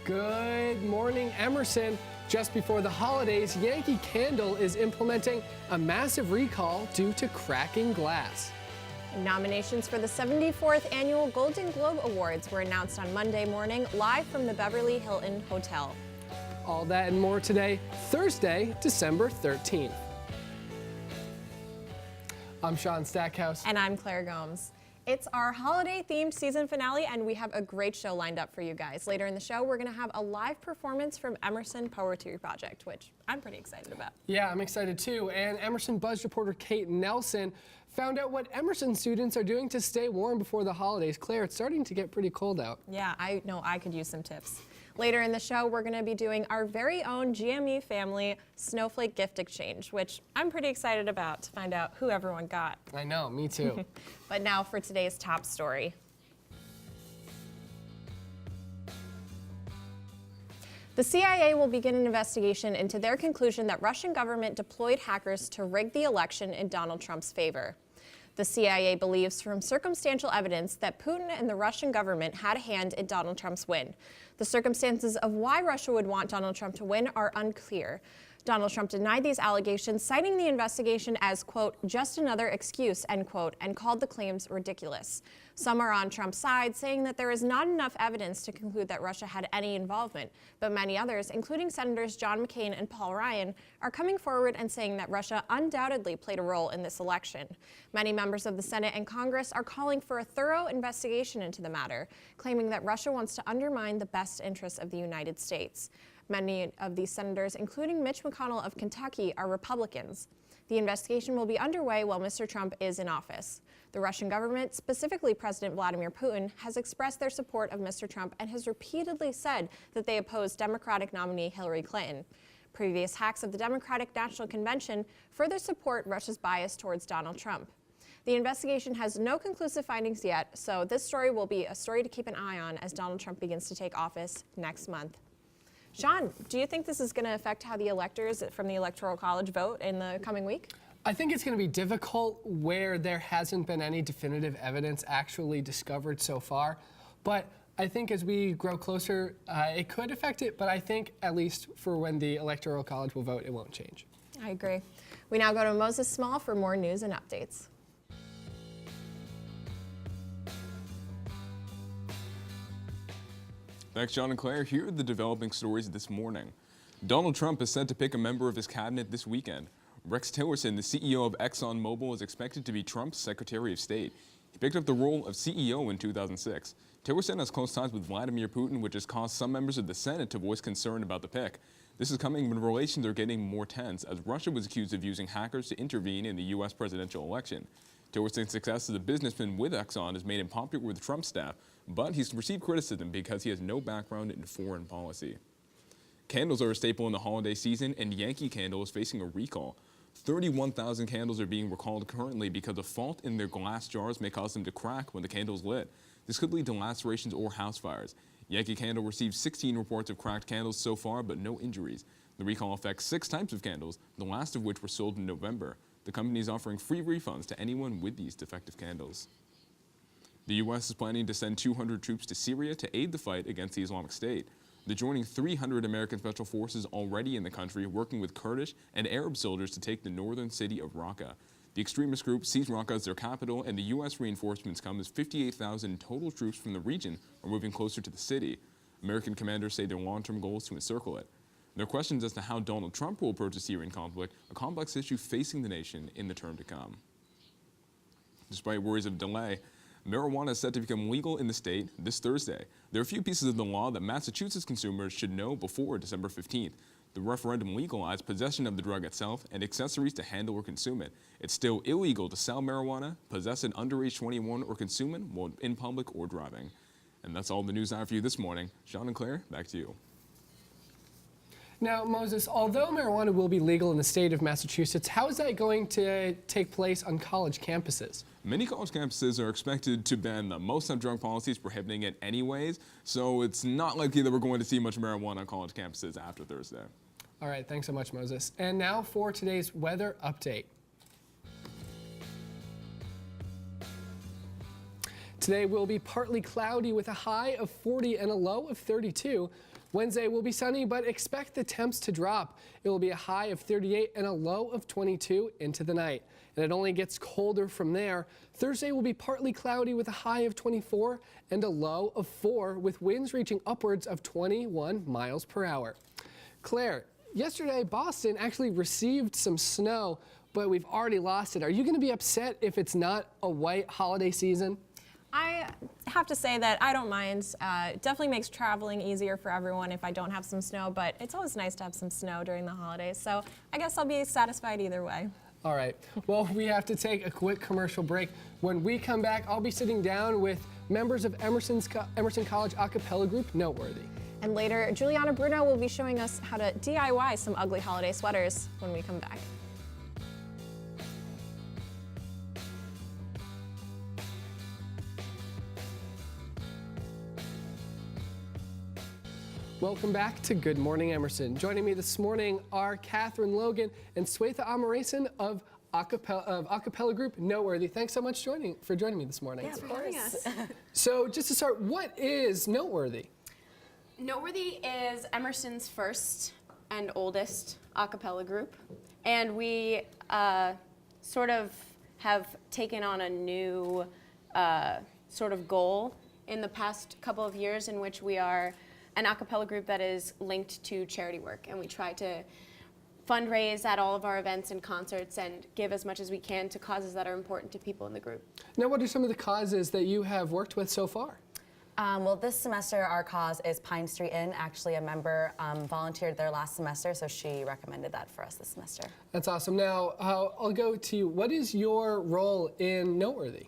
Good morning, Emerson. Just before the holidays, Yankee Candle is implementing a massive recall due to cracking glass. Nominations for the 74th Annual Golden Globe Awards were announced on Monday morning, live from the Beverly Hilton Hotel. All that and more today, Thursday, December 13th. I'm Sean Stackhouse. And I'm Claire Gomes. It's our holiday-themed season finale, and we have a great show lined up for you guys. Later in the show, we're going to have a live performance from Emerson Poetry Project, which I'm pretty excited about. Yeah, I'm excited too. And Emerson Buzz reporter Kate Nelson found out what Emerson students are doing to stay warm before the holidays. Claire, it's starting to get pretty cold out. Yeah, I know I could use some tips. Later in the show, we're going to be doing our very own GME family Snowflake gift exchange, which I'm pretty excited about to find out who everyone got. I know, me too. But now for today's top story. The CIA will begin an investigation into their conclusion that Russian government deployed hackers to rig the election in Donald Trump's favor. The CIA believes from circumstantial evidence that Putin and the Russian government had a hand in Donald Trump's win. The circumstances of why Russia would want Donald Trump to win are unclear. Donald Trump denied these allegations, citing the investigation as, quote, just another excuse, end quote, and called the claims ridiculous. Some are on Trump's side, saying that there is not enough evidence to conclude that Russia had any involvement, but many others, including Senators John McCain and Paul Ryan, are coming forward and saying that Russia undoubtedly played a role in this election. Many members of the Senate and Congress are calling for a thorough investigation into the matter, claiming that Russia wants to undermine the best interests of the United States. Many of these senators, including Mitch McConnell of Kentucky, are Republicans. The investigation will be underway while Mr. Trump is in office. The Russian government, specifically President Vladimir Putin, has expressed their support of Mr. Trump and has repeatedly said that they oppose Democratic nominee Hillary Clinton. Previous hacks of the Democratic National Convention further support Russia's bias towards Donald Trump. The investigation has no conclusive findings yet, so this story will be a story to keep an eye on as Donald Trump begins to take office next month. Sean, do you think this is going to affect how the electors from the Electoral College vote in the coming week? I think it's going to be difficult where there hasn't been any definitive evidence actually discovered so far. But I think as we grow closer, it could affect it. But I think at least for when the Electoral College will vote, it won't change. I agree. We now go to Moses Small for more news and updates. Thanks, John and Claire. Here are the developing stories this morning. Donald Trump is set to pick a member of his cabinet this weekend. Rex Tillerson, the CEO of ExxonMobil, is expected to be Trump's Secretary of State. He picked up the role of CEO in 2006. Tillerson has close ties with Vladimir Putin, which has caused some members of the Senate to voice concern about the pick. This is coming when relations are getting more tense, as Russia was accused of using hackers to intervene in the U.S. presidential election. Tillerson's success as a businessman with Exxon has made him popular with Trump's staff, but he's received criticism because he has no background in foreign policy. Candles are a staple in the holiday season, and Yankee Candle is facing a recall. 31,000 candles are being recalled currently because a fault in their glass jars may cause them to crack when the candle is lit. This could lead to lacerations or house fires. Yankee Candle received 16 reports of cracked candles so far, but no injuries. The recall affects 6 types of candles, the last of which were sold in November. The company is offering free refunds to anyone with these defective candles. The U.S. is planning to send 200 troops to Syria to aid the fight against the Islamic State. They're joining 300 American special forces already in the country, working with Kurdish and Arab soldiers to take the northern city of Raqqa. The extremist group sees Raqqa as their capital, and the U.S. reinforcements come as 58,000 total troops from the region are moving closer to the city. American commanders say their long-term goal is to encircle it. There are questions as to how Donald Trump will approach the Syrian conflict, a complex issue facing the nation in the term to come. Despite worries of delay, marijuana is set to become legal in the state this Thursday. There are a few pieces of the law that Massachusetts consumers should know before December 15th. The referendum legalized possession of the drug itself and accessories to handle or consume it. It's still illegal to sell marijuana, possess it under age 21, or consume it while in public or driving. And that's all the news I have for you this morning. Sean and Claire, back to you. Now, Moses, although marijuana will be legal in the state of Massachusetts, how is that going to take place on college campuses? Many college campuses are expected to ban them. Most have drug policies prohibiting it anyways, so it's not likely that we're going to see much marijuana on college campuses after Thursday. All right, thanks so much, Moses. And now for today's weather update. Today will be partly cloudy with a high of 40 and a low of 32. Wednesday will be sunny, but expect the temps to drop. It will be a high of 38 and a low of 22 into the night. And it only gets colder from there. Thursday will be partly cloudy with a high of 24 and a low of 4, with winds reaching upwards of 21 miles per hour. Claire, yesterday Boston actually received some snow, but we've already lost it. Are you going to be upset if it's not a white holiday season? I have to say that I don't mind. It definitely makes traveling easier for everyone if I don't have some snow, but it's always nice to have some snow during the holidays, so I guess I'll be satisfied either way. All right. Well, we have to take a quick commercial break. When we come back, I'll be sitting down with members of Emerson College a cappella group, Noteworthy. And later, Juliana Bruno will be showing us how to DIY some ugly holiday sweaters when we come back. Welcome back to Good Morning Emerson. Joining me this morning are Catherine Logan and Swetha Amarason of a cappella group Noteworthy. Thanks so much for joining me this morning. Yeah, of course. So just to start, what is Noteworthy? Noteworthy is Emerson's first and oldest a cappella group, and we sort of have taken on a new sort of goal in the past couple of years, in which we are an a cappella group that is linked to charity work, and we try to fundraise at all of our events and concerts and give as much as we can to causes that are important to people in the group. Now, what are some of the causes that you have worked with so far? Well, this semester our cause is Pine Street Inn. Actually, a member volunteered there last semester, so she recommended that for us this semester. That's awesome. Now, I'll go to you. What is your role in Noteworthy?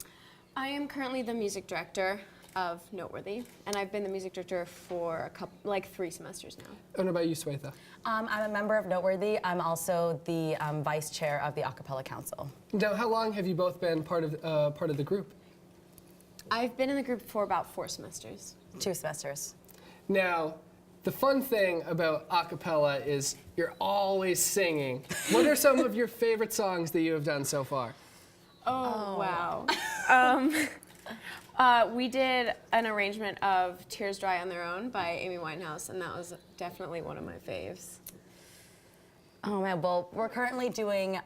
I am currently the music director of Noteworthy, and I've been the music director for like 3 semesters now. And what about you, Swetha? I'm a member of Noteworthy. I'm also the vice chair of the a cappella council. Now, how long have you both been part of the group? I've been in the group for about 4 semesters. 2 semesters. Now, the fun thing about a cappella is you're always singing. What are some of your favorite songs that you have done so far? Oh. Wow. We did an arrangement of Tears Dry on Their Own by Amy Winehouse, and that was definitely one of my faves. Oh man, well, we're currently doing,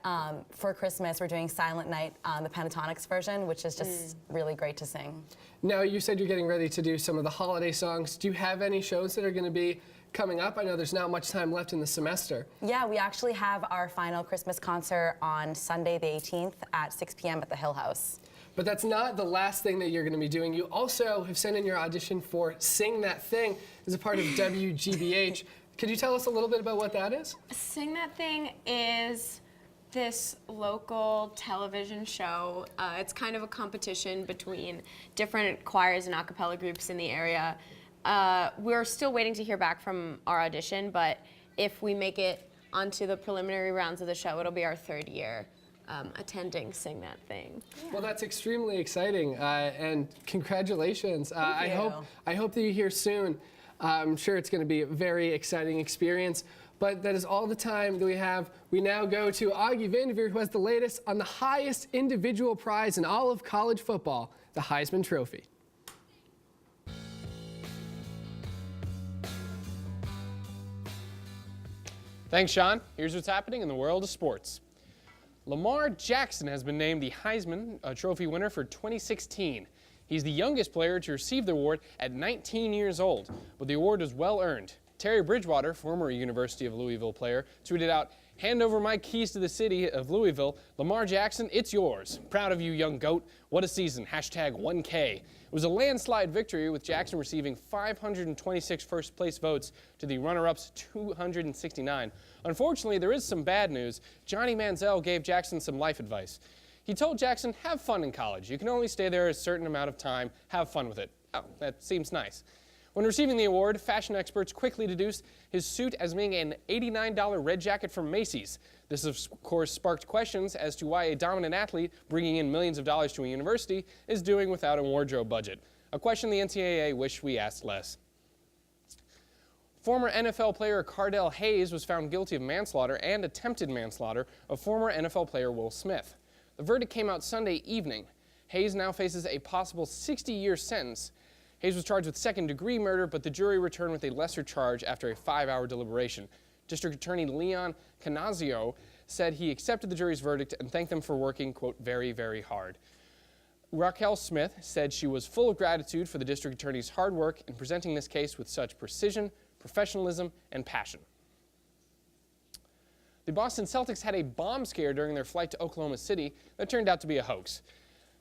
for Christmas, we're doing Silent Night, the Pentatonics version, which is just really great to sing. Now, you said you're getting ready to do some of the holiday songs. Do you have any shows that are going to be coming up? I know there's not much time left in the semester. Yeah, we actually have our final Christmas concert on Sunday the 18th at 6 p.m. at the Hill House. But that's not the last thing that you're going to be doing. You also have sent in your audition for Sing That Thing as a part of WGBH. Could you tell us a little bit about what that is? Sing That Thing is this local television show. It's kind of a competition between different choirs and a cappella groups in the area. We're still waiting to hear back from our audition, but if we make it onto the preliminary rounds of the show, it'll be our 3rd year attending Sing That Thing. Well, that's extremely exciting, and congratulations. Thank you. I hope that you hear soon. I'm sure it's going to be a very exciting experience. But that is all the time that we have. We now go to Augie Vanderveer, who has the latest on the highest individual prize in all of college football, the Heisman Trophy. Thanks, Sean. Here's what's happening in the world of sports. Lamar Jackson has been named the Heisman Trophy winner for 2016. He's the youngest player to receive the award at 19 years old, but the award was well earned. Terry Bridgewater, former University of Louisville player, tweeted out, "Hand over my keys to the city of Louisville. Lamar Jackson, it's yours. Proud of you, young GOAT. What a season. Hashtag 1K. It was a landslide victory, with Jackson receiving 526 first-place votes to the runner-up's 269. Unfortunately, there is some bad news. Johnny Manziel gave Jackson some life advice. He told Jackson, have fun in college. You can only stay there a certain amount of time. Have fun with it. Oh, that seems nice. When receiving the award, fashion experts quickly deduced his suit as being an $89 red jacket from Macy's. This, of course, sparked questions as to why a dominant athlete bringing in millions of dollars to a university is doing without a wardrobe budget. A question the NCAA wished we asked less. Former NFL player Cardell Hayes was found guilty of manslaughter and attempted manslaughter of former NFL player Will Smith. The verdict came out Sunday evening. Hayes now faces a possible 60-year sentence. Hayes was charged with second-degree murder, but the jury returned with a lesser charge after a 5-hour deliberation. District Attorney Leon Canazio said he accepted the jury's verdict and thanked them for working, quote, very, very hard. Raquel Smith said she was full of gratitude for the district attorney's hard work in presenting this case with such precision, professionalism, and passion. The Boston Celtics had a bomb scare during their flight to Oklahoma City that turned out to be a hoax.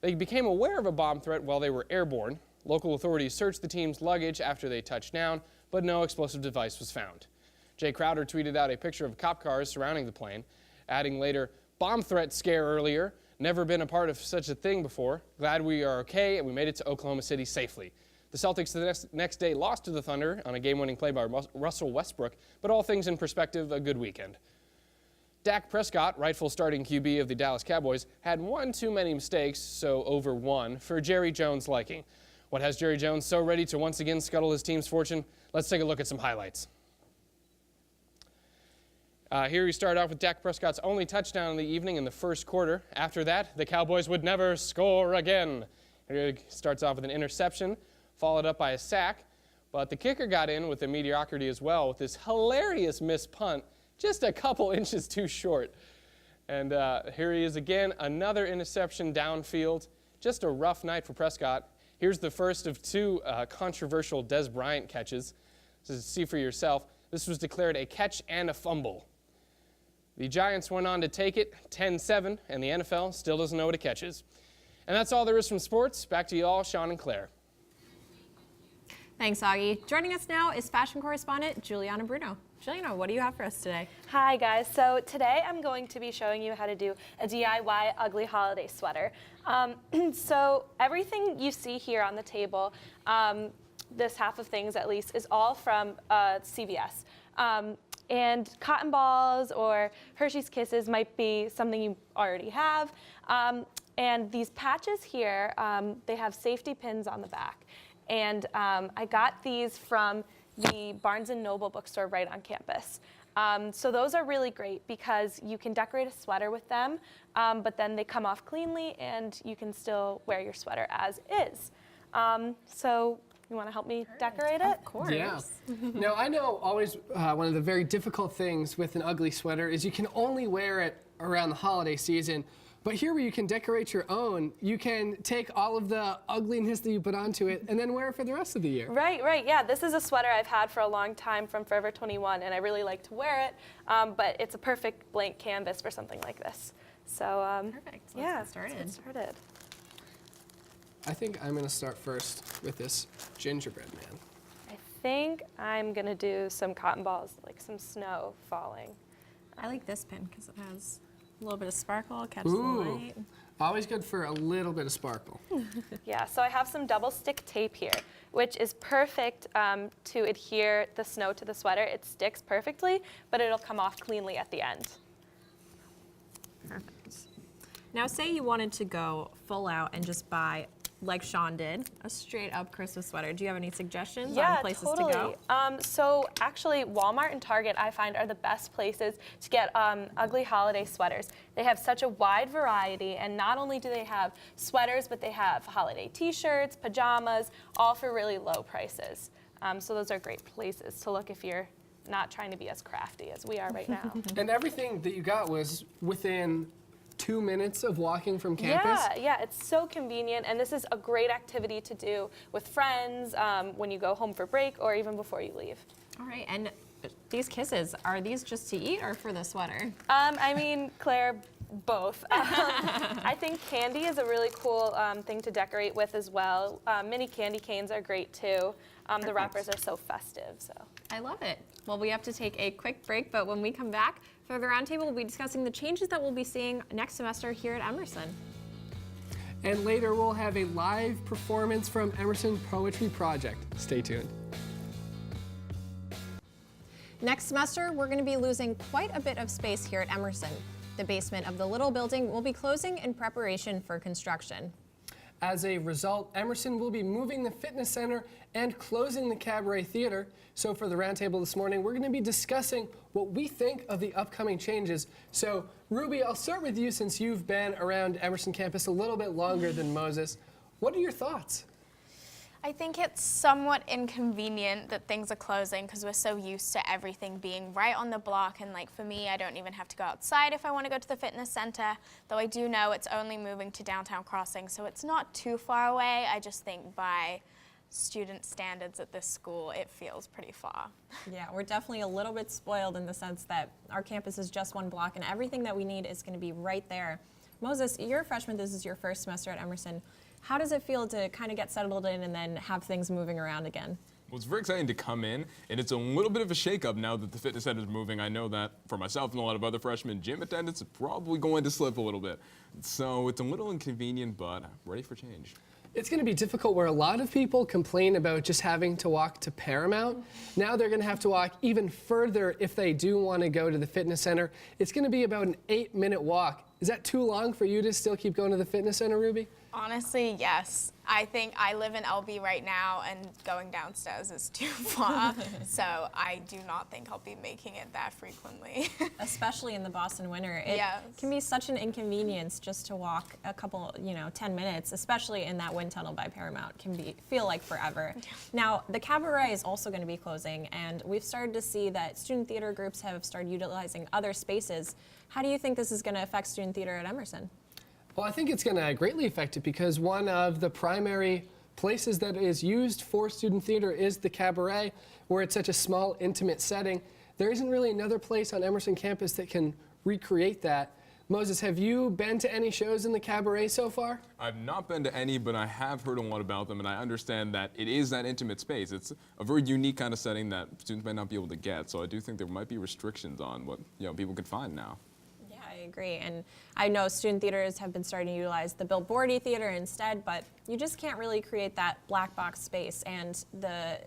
They became aware of a bomb threat while they were airborne. Local authorities searched the team's luggage after they touched down, but no explosive device was found. Jay Crowder tweeted out a picture of cop cars surrounding the plane, adding later, "Bomb threat scare earlier. Never been a part of such a thing before. Glad we are okay and we made it to Oklahoma City safely." The Celtics the next day lost to the Thunder on a game-winning play by Russell Westbrook, but all things in perspective, a good weekend. Dak Prescott, rightful starting QB of the Dallas Cowboys, had one too many mistakes, so over one, for Jerry Jones' liking. What has Jerry Jones so ready to once again scuttle his team's fortune? Let's take a look at some highlights. Here we start off with Dak Prescott's only touchdown of the evening in the first quarter. After that, the Cowboys would never score again. Here he starts off with an interception, followed up by a sack, but the kicker got in with a mediocrity as well with this hilarious missed punt, just a couple inches too short. And here he is again, another interception downfield. Just a rough night for Prescott. Here's the first of two controversial Des Bryant catches. So see for yourself, this was declared a catch and a fumble. The Giants went on to take it 10-7, and the NFL still doesn't know what a catch is. And that's all there is from sports. Back to you all, Sean and Claire. Thanks, Augie. Joining us now is fashion correspondent Juliana Bruno. Juliana, what do you have for us today? Hi guys, so today I'm going to be showing you how to do a DIY ugly holiday sweater. So everything you see here on the table, this half of things at least, is all from CVS. And cotton balls or Hershey's Kisses might be something you already have. And these patches here, they have safety pins on the back. And I got these from the Barnes & Noble bookstore right on campus. So those are really great because you can decorate a sweater with them, but then they come off cleanly and you can still wear your sweater as is. So you want to help me decorate it? Of course. Yeah. Now, I know always one of the very difficult things with an ugly sweater is you can only wear it around the holiday season. But here where you can decorate your own, you can take all of the ugliness that you put onto it and then wear it for the rest of the year. Right, right. Yeah, this is a sweater I've had for a long time from Forever 21, and I really like to wear it. But it's a perfect blank canvas for something like this. So Perfect. yeah, Let's get let's get started. I think I'm going to start first with this gingerbread man. I think I'm gonna do some cotton balls, like some snow falling. I like this pin because it has a little bit of sparkle, catches the Ooh, light. always good for a little bit of sparkle. Yeah, so I have some double stick tape here, which is perfect to adhere the snow to the sweater. It sticks perfectly, but it'll come off cleanly at the end. Perfect. Now, say you wanted to go full out and just buy, like Sean did, a straight up Christmas sweater. Do you have any suggestions on places to go? So actually, Walmart and Target, I find, are the best places to get ugly holiday sweaters. They have such a wide variety, and not only do they have sweaters, but they have holiday t-shirts, pajamas, all for really low prices. So those are great places to look if you're not trying to be as crafty as we are right now. And everything that you got was within 2 minutes of walking from campus? Yeah, it's so convenient, and this is a great activity to do with friends when you go home for break or even before you leave. All right, and these kisses, are these just to eat or for the sweater? I mean, Claire, both. I think candy is a really cool thing to decorate with as well. Mini candy canes are great too. The wrappers are so festive. So I love it. Well, we have to take a quick break, but when we come back, for the roundtable, we'll be discussing the changes that we'll be seeing next semester here at Emerson. And later we'll have a live performance from Emerson Poetry Project. Stay tuned. Next semester, we're going to be losing quite a bit of space here at Emerson. The basement of the little building will be closing in preparation for construction. As a result, Emerson will be moving the fitness center and closing the Cabaret Theater. So for the roundtable this morning, we're going to be discussing what we think of the upcoming changes. So Ruby, I'll start with you since you've been around Emerson campus a little bit longer than Moses. What are your thoughts? I think it's somewhat inconvenient that things are closing because we're so used to everything being right on the block, and like for me, I don't even have to go outside if I want to go to the fitness center, though I do know it's only moving to Downtown Crossing, so it's not too far away. I just think by student standards at this school, it feels pretty far. Yeah, we're definitely a little bit spoiled in the sense that our campus is just one block and everything that we need is going to be right there. Moses, you're a freshman, this is your first semester at Emerson. How does it feel to kind of get settled in and then have things moving around again? Well, it's very exciting to come in, and it's a little bit of a shakeup now that the fitness center is moving. I know that for myself and a lot of other freshmen, gym attendance is probably going to slip a little bit. So it's a little inconvenient, but I'm ready for change. It's going to be difficult where a lot of people complain about just having to walk to Paramount. Now they're going to have to walk even further if they do want to go to the fitness center. It's going to be about an 8-minute walk. Is that too long for you to still keep going to the fitness center, Ruby? Honestly, yes. I think I live in LB right now, and going downstairs is too far, so I do not think I'll be making it that frequently. Especially in the Boston winter. It Yes. can be such an inconvenience just to walk a couple, 10 minutes, especially in that wind tunnel by Paramount. Can feel like forever. Now, the Cabaret is also going to be closing, and we've started to see that student theater groups have started utilizing other spaces. How do you think this is going to affect student theater at Emerson? Well, I think it's going to greatly affect it because one of the primary places that is used for student theater is the Cabaret, where it's such a small, intimate setting. There isn't really another place on Emerson campus that can recreate that. Moses, have you been to any shows in the Cabaret so far? I've not been to any, but I have heard a lot about them, and I understand that it is that intimate space. It's a very unique kind of setting that students might not be able to get, so I do think there might be restrictions on what people can find now. I agree, and I know student theaters have been starting to utilize the billboardy theater instead, but you just can't really create that black box space, and the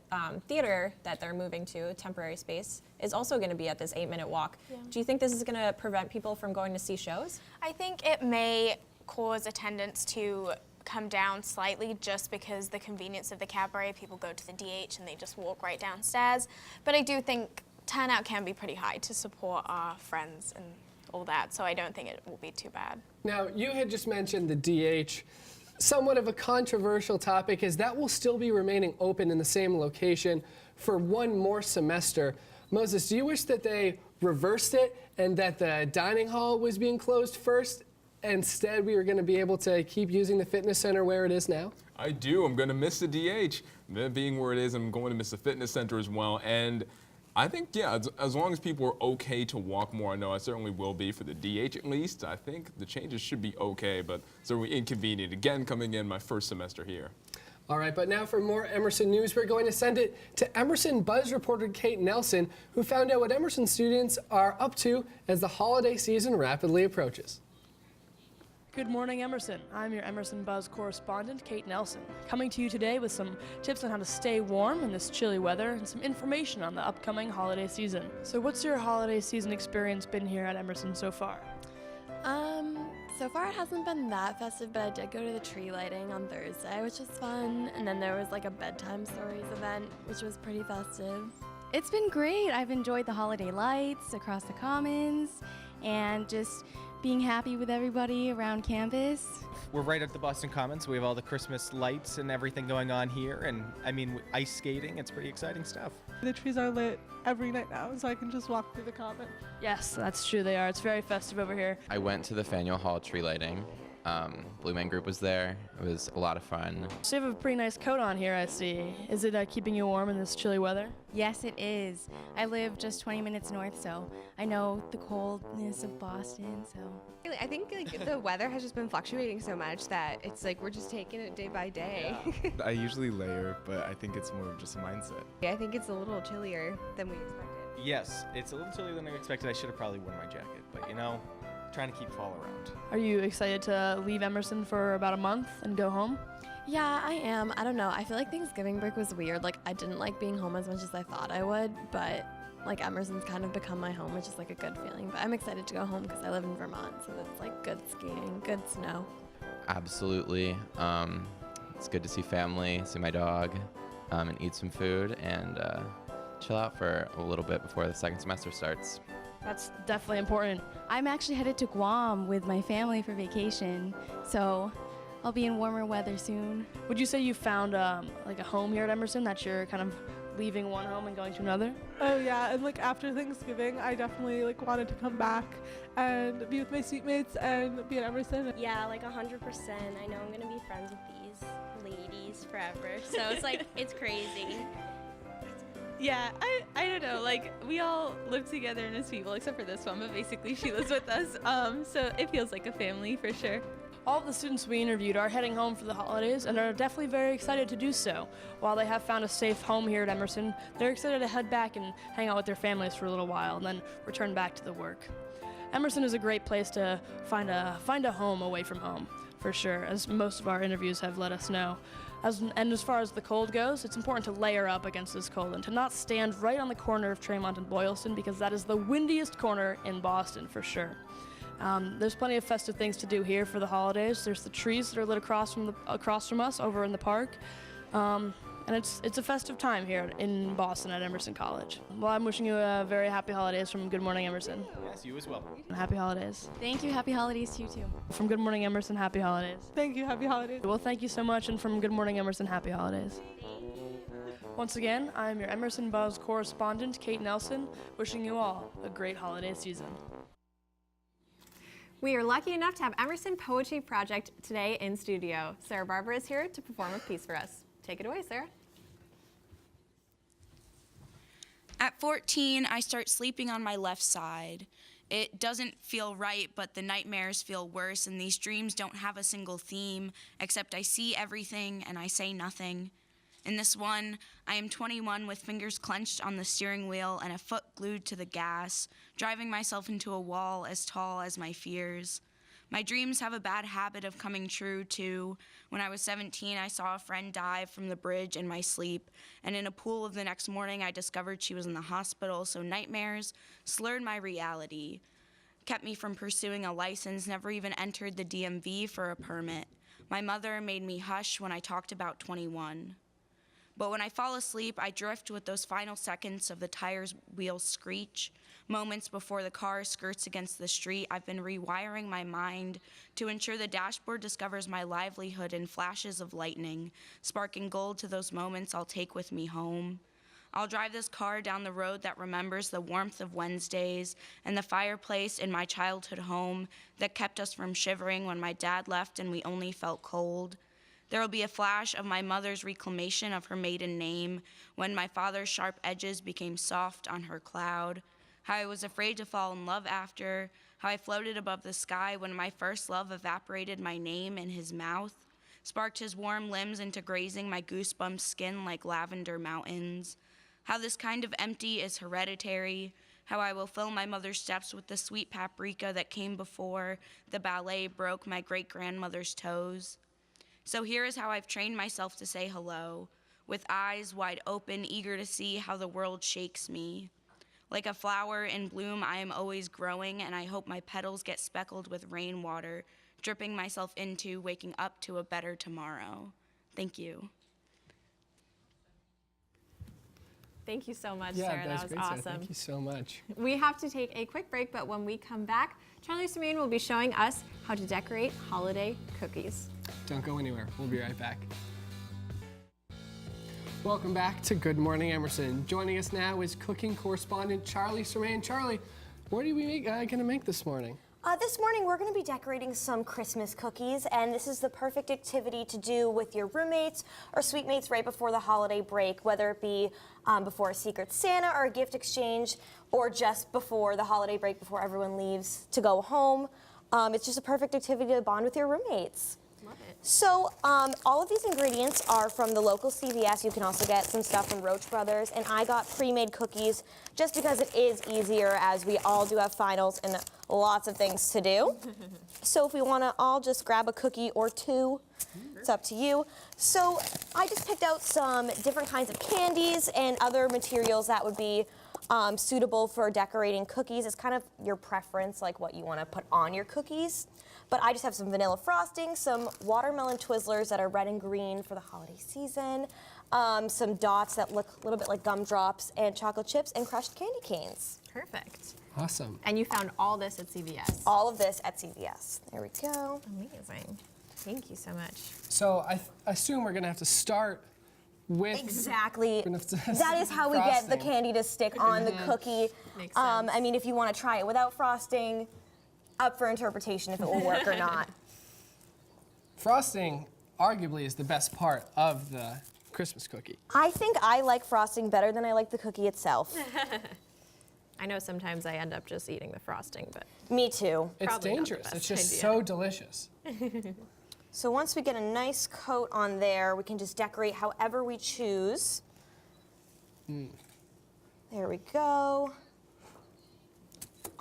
theater that they're moving to, temporary space, is also going to be at this 8-minute walk. Yeah. Do you think this is going to prevent people from going to see shows? I think it may cause attendance to come down slightly just because the convenience of the Cabaret, people go to the DH and they just walk right downstairs, but I do think turnout can be pretty high to support our friends and all that, so I don't think it will be too bad. Now, you had just mentioned the DH. Somewhat of a controversial topic is that will still be remaining open in the same location for one more semester. Moses, do you wish that they reversed it and that the dining hall was being closed first? Instead, we were going to be able to keep using the fitness center where it is now? I do. I'm going to miss the DH. That being where it is, I'm going to miss the fitness center as well. And I think, yeah, as long as people are okay to walk more, I know I certainly will be for the DH at least. I think the changes should be okay, but certainly inconvenient. Again, coming in my first semester here. All right, but now for more Emerson news, we're going to send it to Emerson Buzz reporter Kate Nelson, who found out what Emerson students are up to as the holiday season rapidly approaches. Good morning, Emerson. I'm your Emerson Buzz correspondent, Kate Nelson, coming to you today with some tips on how to stay warm in this chilly weather and some information on the upcoming holiday season. So what's your holiday season experience been here at Emerson so far? So far it hasn't been that festive, but I did go to the tree lighting on Thursday, which was fun, and then there was like a bedtime stories event, which was pretty festive. It's been great. I've enjoyed the holiday lights across the commons and just being happy with everybody around campus. We're right at the Boston Commons. We have all the Christmas lights and everything going on here, and I mean, ice skating, it's pretty exciting stuff. The trees are lit every night now, so I can just walk through the common. Yes, that's true, they are. It's very festive over here. I went to the Faneuil Hall tree lighting. Blue Man Group was there. It was a lot of fun. So you have a pretty nice coat on here, I see. Is it keeping you warm in this chilly weather? Yes, it is. I live just 20 minutes north, so I know the coldness of Boston, so. I think the weather has just been fluctuating so much that it's like we're just taking it day by day. Yeah. I usually layer, but I think it's more of just a mindset. Yeah, I think it's a little chillier than we expected. Yes, it's a little chillier than I expected. I should have probably worn my jacket, but trying to keep fall around. Are you excited to leave Emerson for about a month and go home? Yeah, I am. I don't know. I feel like Thanksgiving break was weird. Like, I didn't like being home as much as I thought I would, but like Emerson's kind of become my home, which is like a good feeling. But I'm excited to go home because I live in Vermont, so it's like good skiing, good snow. Absolutely. It's good to see family, see my dog, and eat some food, and chill out for a little bit before the second semester starts. That's definitely important. I'm actually headed to Guam with my family for vacation, so I'll be in warmer weather soon. Would you say you found like a home here at Emerson, that you're kind of leaving one home and going to another? Oh yeah, and like after Thanksgiving, I definitely like wanted to come back and be with my seatmates and be at Emerson. Yeah, like 100%. I know I'm gonna be friends with these ladies forever, so it's like, it's crazy. Yeah, I don't know, like we all live together and as people except for this one, but basically she lives with us, so it feels like a family for sure. All of the students we interviewed are heading home for the holidays and are definitely very excited to do so. While they have found a safe home here at Emerson, they're excited to head back and hang out with their families for a little while and then return back to the work. Emerson is a great place to find a home away from home, for sure, as most of our interviews have let us know. And as far as the cold goes, it's important to layer up against this cold and to not stand right on the corner of Tremont and Boylston, because that is the windiest corner in Boston for sure. There's plenty of festive things to do here for the holidays. There's the trees that are lit across from us over in the park. And it's a festive time here in Boston at Emerson College. Well, I'm wishing you a very happy holidays from Good Morning Emerson. Yes, you as well. Happy holidays. Thank you. Happy holidays to you too. From Good Morning Emerson, happy holidays. Thank you, happy holidays. Well, thank you so much, and from Good Morning Emerson, happy holidays. Once again, I'm your Emerson Buzz correspondent, Kate Nelson, wishing you all a great holiday season. We are lucky enough to have Emerson Poetry Project today in studio. Sarah Barber is here to perform a piece for us. Take it away, Sarah. At 14, I start sleeping on my left side. It doesn't feel right, but the nightmares feel worse, and these dreams don't have a single theme, except I see everything and I say nothing. In this one, I am 21 with fingers clenched on the steering wheel and a foot glued to the gas, driving myself into a wall as tall as my fears. My dreams have a bad habit of coming true, too. When I was 17, I saw a friend dive from the bridge in my sleep, and in a pool of the next morning, I discovered she was in the hospital, so nightmares slurred my reality, kept me from pursuing a license, never even entered the DMV for a permit. My mother made me hush when I talked about 21. But when I fall asleep, I drift with those final seconds of the tire's wheels screech. Moments before the car skirts against the street, I've been rewiring my mind to ensure the dashboard discovers my livelihood in flashes of lightning, sparking gold to those moments I'll take with me home. I'll drive this car down the road that remembers the warmth of Wednesdays and the fireplace in my childhood home that kept us from shivering when my dad left and we only felt cold. There will be a flash of my mother's reclamation of her maiden name when my father's sharp edges became soft on her cloud. How I was afraid to fall in love after, how I floated above the sky when my first love evaporated my name in his mouth, sparked his warm limbs into grazing my goosebump skin like lavender mountains. How this kind of empty is hereditary, how I will fill my mother's steps with the sweet paprika that came before the ballet broke my great-grandmother's toes. So here is how I've trained myself to say hello, with eyes wide open, eager to see how the world shakes me. Like a flower in bloom, I am always growing, and I hope my petals get speckled with rainwater, dripping myself into waking up to a better tomorrow. Thank you. Thank you so much, Yeah, Sarah. That was great, awesome. Sarah. Thank you so much. We have to take a quick break, but when we come back, Charlie Serene will be showing us how to decorate holiday cookies. Don't go anywhere. We'll be right back. Welcome back to Good Morning Emerson. Joining us now is cooking correspondent Charlie Serene. Charlie, what are we going to make this morning? This morning we're going to be decorating some Christmas cookies, and this is the perfect activity to do with your roommates or suite mates right before the holiday break, whether it be before a Secret Santa or a gift exchange, or just before the holiday break before everyone leaves to go home. It's just a perfect activity to bond with your roommates. Love it. So all of these ingredients are from the local CVS. You can also get some stuff from Roach Brothers, and I got pre-made cookies just because it is easier, as we all do have finals and lots of things to do. So if we want to all just grab a cookie or two, it's up to you. So I just picked out some different kinds of candies and other materials that would be suitable for decorating cookies. It's kind of your preference, like what you want to put on your cookies. But I just have some vanilla frosting, some watermelon Twizzlers that are red and green for the holiday season, some dots that look a little bit like gumdrops, and chocolate chips and crushed candy canes. Perfect. Awesome. And you found all this at CVS? All of this at CVS. There we go. Amazing. Thank you so much. So I assume we're going to have to start with... Exactly. We're gonna have to That is how we get the frosting. candy to stick on the cookie. Makes sense. I mean, if you want to try it without frosting, up for interpretation if it will work or not. Frosting arguably is the best part of the Christmas cookie. I think I like frosting better than I like the cookie itself. I know sometimes I end up just eating the frosting, but Me too. It's Probably not the dangerous. best It's just idea. so delicious. So once we get a nice coat on there, we can just decorate however we choose. There we go.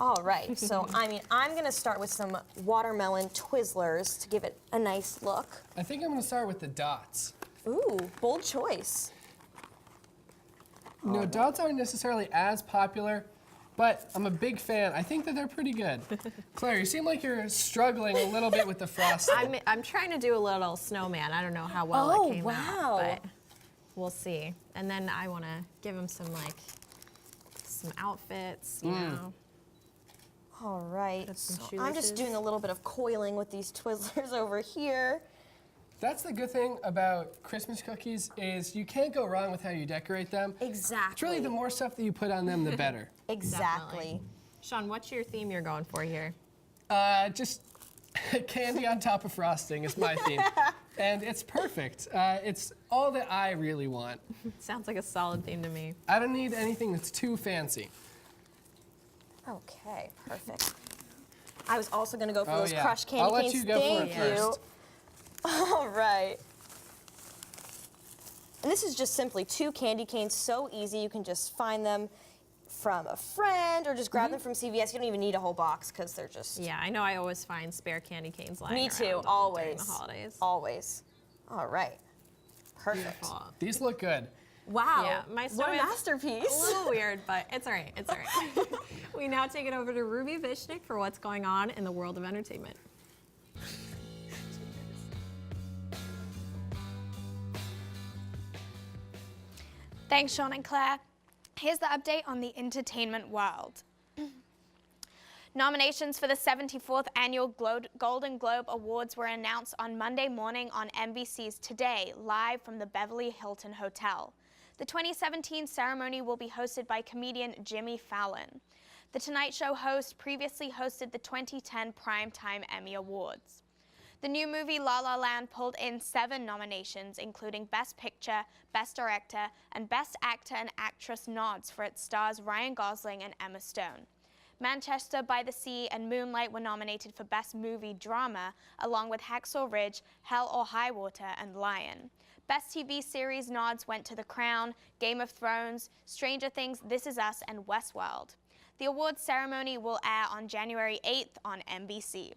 All right, so I mean, I'm gonna start with some watermelon Twizzlers to give it a nice look. I think I'm going to start with the dots. Ooh, bold choice. No, dots aren't necessarily as popular, but I'm a big fan. I think that they're pretty good. Claire, you seem like you're struggling a little bit with the frosting. I'm trying to do a little snowman. I don't know how well Oh, it came wow. out, but we'll see. And then I want to give him some outfits, you know. All right, some so I'm just shoelaces. doing a little bit of coiling with these Twizzlers over here. That's the good thing about Christmas cookies is you can't go wrong with how you decorate them. Exactly. It's really the more stuff that you put on them, the better. Exactly. Sean, what's your theme you're going for here? Just candy on top of frosting is my theme. And it's perfect. It's all that I really want. Sounds like a solid theme to me. I don't need anything that's too fancy. Okay, perfect. I was also gonna go for Oh, those yeah. crushed candy I'll let canes. you go for it Thank you. first. All right. And this is just simply 2 candy canes, so easy. You can just find them from a friend or just grab them from CVS. You don't even need a whole box because they're just... Yeah, I know I always find spare candy canes lying Me around too, during always. the holidays. Always. All right. Perfect. Beautiful. These look good. Wow. Yeah, my what a snowman's masterpiece. A little weird, but it's all right. It's all right. We now take it over to Ruby Vishnik for what's going on in the world of entertainment. Thanks, Sean and Claire. Here's the update on the entertainment world. Nominations for the 74th Annual Golden Globe Awards were announced on Monday morning on NBC's Today, live from the Beverly Hilton Hotel. The 2017 ceremony will be hosted by comedian Jimmy Fallon. The Tonight Show host previously hosted the 2010 Primetime Emmy Awards. The new movie La La Land pulled in 7 nominations, including Best Picture, Best Director, and Best Actor and Actress nods for its stars Ryan Gosling and Emma Stone. Manchester by the Sea and Moonlight were nominated for Best Movie Drama, along with Hacksaw Ridge, Hell or High Water, and Lion. Best TV series nods went to The Crown, Game of Thrones, Stranger Things, This Is Us, and Westworld. The awards ceremony will air on January 8th on NBC.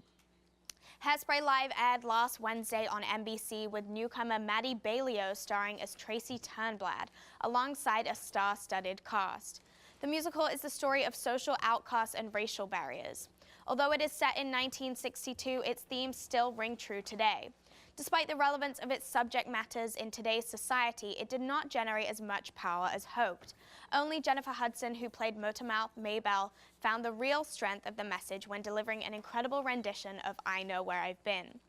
Hairspray Live aired last Wednesday on NBC with newcomer Maddie Bailio starring as Tracy Turnblad, alongside a star-studded cast. The musical is the story of social outcasts and racial barriers. Although it is set in 1962, its themes still ring true today. Despite the relevance of its subject matters in today's society, it did not generate as much power as hoped. Only Jennifer Hudson, who played Motormouth Maybelle, found the real strength of the message when delivering an incredible rendition of I Know Where I've Been.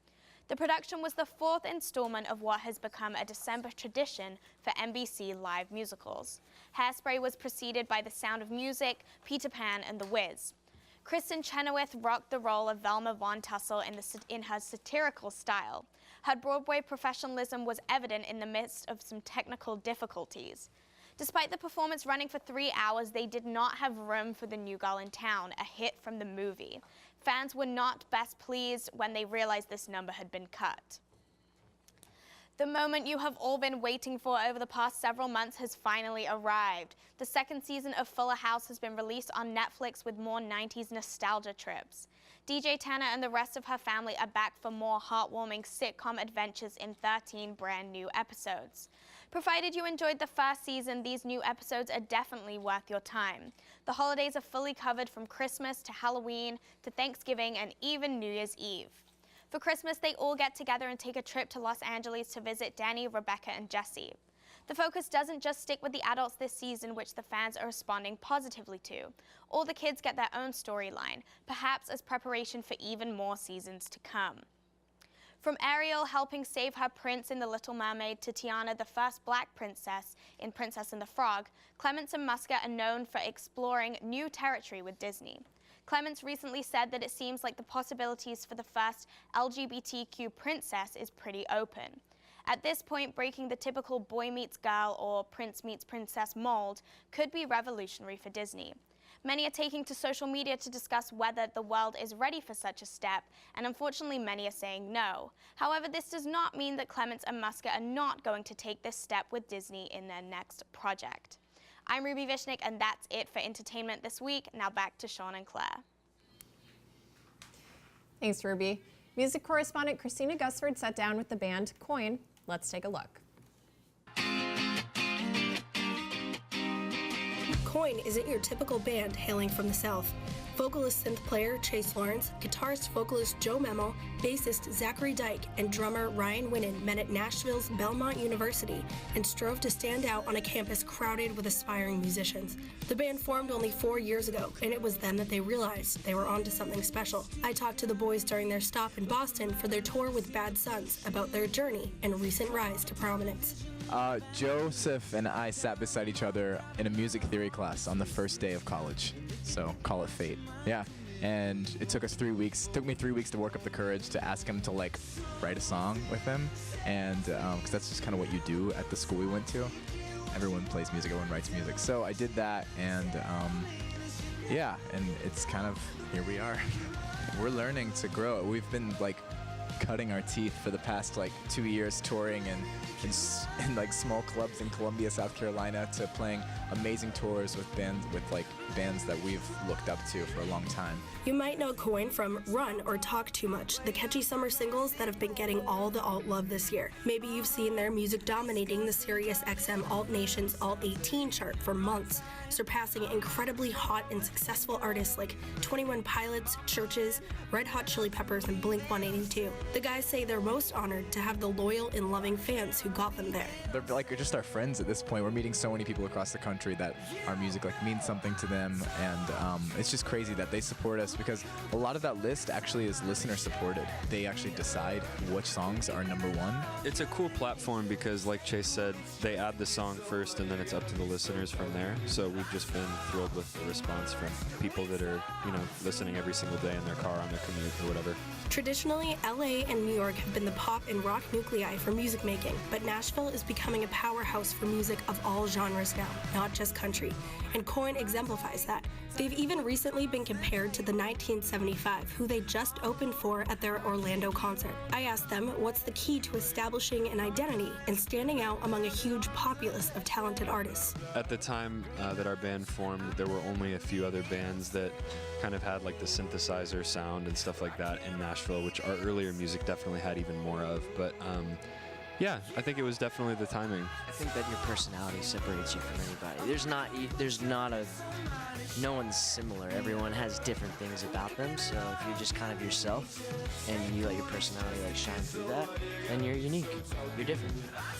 The production was the 4th installment of what has become a December tradition for NBC live musicals. Hairspray was preceded by The Sound of Music, Peter Pan, and The Wiz. Kristen Chenoweth rocked the role of Velma Von Tussle in her satirical style. Her Broadway professionalism was evident in the midst of some technical difficulties. Despite the performance running for 3 hours, they did not have room for The New Girl in Town, a hit from the movie. Fans were not best pleased when they realized this number had been cut. The moment you have all been waiting for over the past several months has finally arrived. The 2nd season of Fuller House has been released on Netflix with more 90s nostalgia trips. DJ Tanner and the rest of her family are back for more heartwarming sitcom adventures in 13 brand new episodes. Provided you enjoyed the first season, these new episodes are definitely worth your time. The holidays are fully covered from Christmas to Halloween to Thanksgiving and even New Year's Eve. For Christmas, they all get together and take a trip to Los Angeles to visit Danny, Rebecca, and Jesse. The focus doesn't just stick with the adults this season, which the fans are responding positively to. All the kids get their own storyline, perhaps as preparation for even more seasons to come. From Ariel helping save her prince in The Little Mermaid to Tiana, the first black princess in Princess and the Frog, Clements and Musker are known for exploring new territory with Disney. Clements recently said that it seems like the possibilities for the first LGBTQ princess is pretty open. At this point, breaking the typical boy meets girl or prince meets princess mold could be revolutionary for Disney. Many are taking to social media to discuss whether the world is ready for such a step, and unfortunately many are saying no. However, this does not mean that Clements and Musker are not going to take this step with Disney in their next project. I'm Ruby Vishnik, and that's it for entertainment this week. Now back to Sean and Claire. Thanks, Ruby. Music correspondent Christina Gusford sat down with the band Coin. Let's take a look. Coin isn't your typical band hailing from the South. Vocalist synth player Chase Lawrence, guitarist vocalist Joe Memo, bassist Zachary Dyke, and drummer Ryan Winnan met at Nashville's Belmont University and strove to stand out on a campus crowded with aspiring musicians. The band formed only 4 years ago, and it was then that they realized they were onto something special. I talked to the boys during their stop in Boston for their tour with Bad Sons about their journey and recent rise to prominence. Joseph and I sat beside each other in a music theory class on the first day of college, so call it fate. Yeah, and it took us 3 weeks. It took me 3 weeks to work up the courage to ask him to write a song with him, and because that's just kind of what you do at the school we went to. Everyone plays music, everyone writes music. So I did that, and yeah, and it's kind of, here we are. We're learning to grow. We've been cutting our teeth for the past 2 years touring in small clubs in Columbia, South Carolina, to playing amazing tours with bands that we've looked up to for a long time. You might know Coin from Run or Talk Too Much, the catchy summer singles that have been getting all the alt love this year. Maybe you've seen their music dominating the Sirius XM Alt Nation's Alt 18 chart for months, surpassing incredibly hot and successful artists like 21 Pilots, Churches, Red Hot Chili Peppers, and Blink-182. The guys say they're most honored to have the loyal and loving fans who got them there. They're just our friends at this point. We're meeting so many people across the country that our music means something to them, and it's just crazy that they support us, because a lot of that list actually is listener supported. They actually decide which songs are #1. It's a cool platform because, like Chase said, they add the song first and then it's up to the listeners from there. So we've just been thrilled with the response from people that are, listening every single day in their car on their commute or whatever. Traditionally, LA and New York have been the pop and rock nuclei for music making, but Nashville is becoming a powerhouse for music of all genres now, not just country, and Coin exemplifies that. They've even recently been compared to the 1975, who they just opened for at their Orlando concert. I asked them what's the key to establishing an identity and standing out among a huge populace of talented artists. At the time that our band formed, there were only a few other bands that kind of had the synthesizer sound and stuff like that in Nashville, which our earlier music definitely had even more of. But yeah, I think it was definitely the timing. I think that your personality separates you from anybody. No one's similar. Everyone has different things about them. So if you're just kind of yourself and you let your personality shine through that, then you're unique. You're different.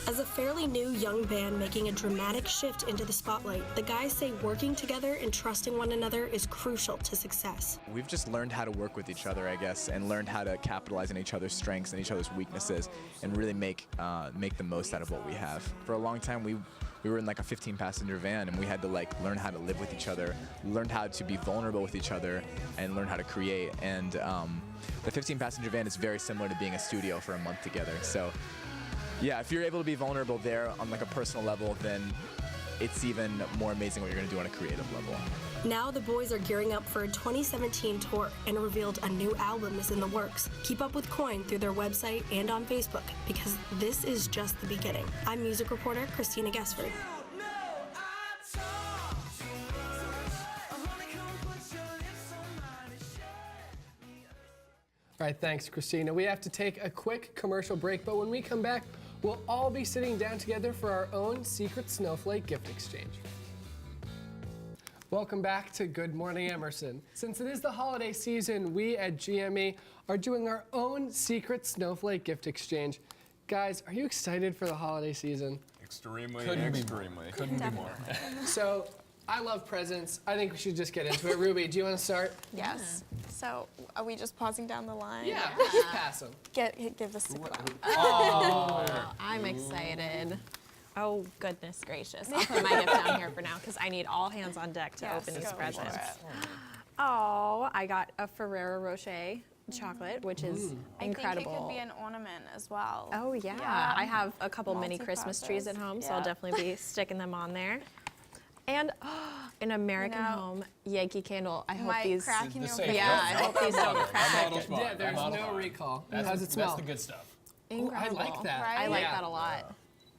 As a fairly new young band making a dramatic shift into the spotlight, the guys say working together and trusting one another is crucial to success. We've just learned how to work with each other, I guess, and learned how to capitalize on each other's strengths and each other's weaknesses, and really make the most out of what we have. For a long time, we were in a 15-passenger van, and we had to learn how to live with each other, learn how to be vulnerable with each other, and learn how to create. And the 15-passenger van is very similar to being a studio for a month together. So yeah, if you're able to be vulnerable there on a personal level, then it's even more amazing what you're going to do on a creative level. Now the boys are gearing up for a 2017 tour and revealed a new album is in the works. Keep up with Coin through their website and on Facebook, because this is just the beginning. I'm music reporter Christina Gusford. All right, thanks, Christina. We have to take a quick commercial break, but when we come back, we'll all be sitting down together for our own secret Snowflake gift exchange. Welcome back to Good Morning Emerson. Since it is the holiday season, we at GME are doing our own secret Snowflake gift exchange. Guys, are you excited for the holiday season? Extremely. Couldn't be more. So, I love presents. I think we should just get into it. Ruby, do you want to start? Yes. So, are we just pausing down the line? Yeah, just pass them. Give this to Cloud. Oh, I'm excited. Oh, goodness gracious. I'll put my gift down here for now because I need all hands on deck to open these presents. Oh, I got a Ferrero Rocher chocolate, which is incredible. I think it could be an ornament as well. Oh, yeah. I have a couple mini Christmas trees at home, so I'll definitely be sticking them on there. And an American Home Yankee candle. I hope these. Yeah, I hope these don't crack. Yeah, there's no recall. How's it smell? That's the good stuff. Ooh, Incredible. I like that. I like that a lot.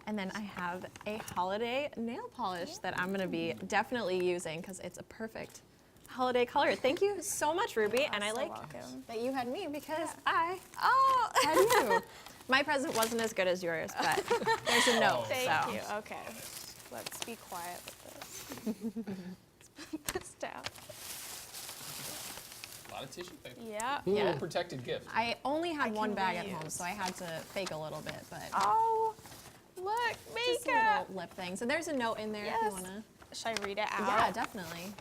And then I have a holiday nail polish that I'm going to be definitely using because it's a perfect holiday color. Thank you so much, Ruby. And I like that you had me because I had you. My present wasn't as good as yours, but there's a note. Thank you. Okay. Let's be quiet with this. Let's put this down. A lot of tissue paper. Yeah. Ooh, a protected gift. I only had one bag at home, so I had to fake a little bit. But oh, look, just makeup. little lip things. And there's a note in there if you want to. Should I read it out? Yeah, definitely.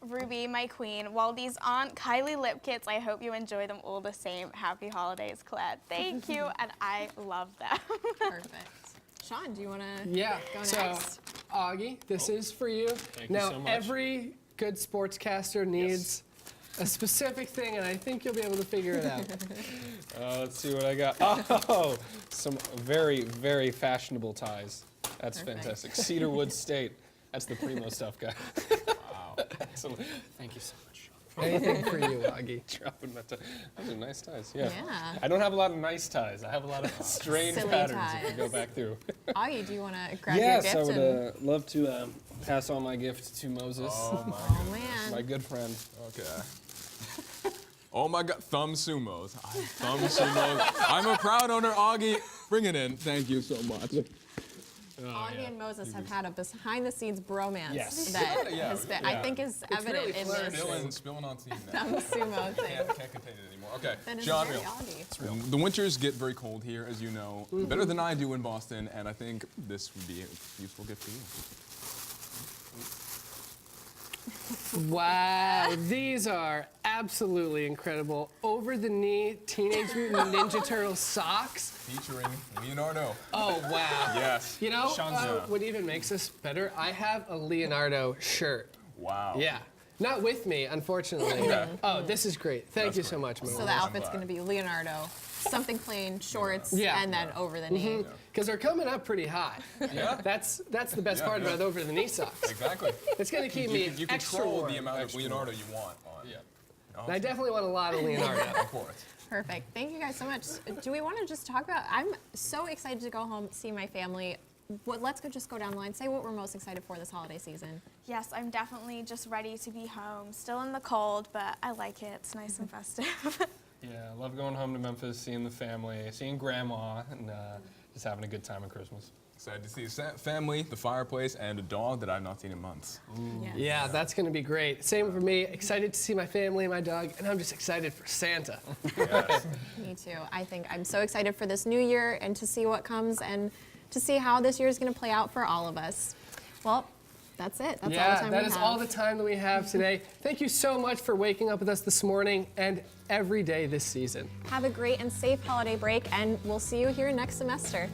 Ruby, my queen, while these aren't Kylie lip kits, I hope you enjoy them all the same. Happy holidays, Claire. Thank you, and I love them. Perfect. Sean, do you want to go next? So, Augie, this is for you. Thank you now, so much. every good sportscaster needs a specific thing, and I think you'll be able to figure it out. Let's see what I got. Oh, some very, very fashionable ties. That's fantastic. Cedarwood State. That's the primo stuff, guy. Wow. Excellent. Thank you so much, Sean. Anything for you, Augie. Dropping my tie. Those are nice ties, yeah. Yeah. I don't have a lot of nice ties. I have a lot of strange Silly patterns ties. if you go back through. Augie, do you want to grab Yes, your gift? I would love to pass on my gift to Moses. Oh, my Oh, man. My good friend. Okay. Oh my God, thumb sumos. Thumb sumos. I'm a proud owner, Augie. Bring it in. Thank you so much. Augie and Moses have had a behind-the-scenes bromance Yes. that has been, I think is evident in this Spilling on team now. thumb sumo thing. Can't contain it anymore. Okay, That is John, very real. Augie. It's real. The winters get very cold here, as you know, better than I do in Boston, and I think this would be a useful gift for you. Wow, these are absolutely incredible. Over-the-knee Teenage Mutant Ninja Turtle socks. Featuring Leonardo. Oh, wow. Yes. You know, Sean's what even makes this better, I have a Leonardo shirt. Wow. Yeah. Not with me, unfortunately. Okay. Oh, this is great. Thank you so much, Moses. So the outfit's going to be Leonardo, something plain, shorts, Yeah. and then over the knee. Because they're coming up pretty high. Yeah. That's the best Yeah, part yeah. about over-the-knee socks. Exactly. It's going to keep me You extra control warm. the amount of Leonardo you want on. Yeah. And I definitely want a lot of Leonardo. Of course. Perfect. Thank you guys so much. Do we want to just talk about, I'm so excited to go home, see my family. Let's just go down the line. Say what we're most excited for this holiday season. Yes, I'm definitely just ready to be home. Still in the cold, but I like it. It's nice and festive. Yeah, I love going home to Memphis, seeing the family, seeing Grandma, and just having a good time at Christmas. Excited to see the family, the fireplace, and a dog that I've not seen in months. Yes. Yeah, that's going to be great. Same for me. Excited to see my family and my dog, and I'm just excited for Santa. Yes. Me too. I think I'm so excited for this new year and to see what comes and to see how this year is going to play out for all of us. Well, that's it. That's all the time that we is have. all the time that we have today. Thank you so much for waking up with us this morning and every day this season. Have a great and safe holiday break, and we'll see you here next semester.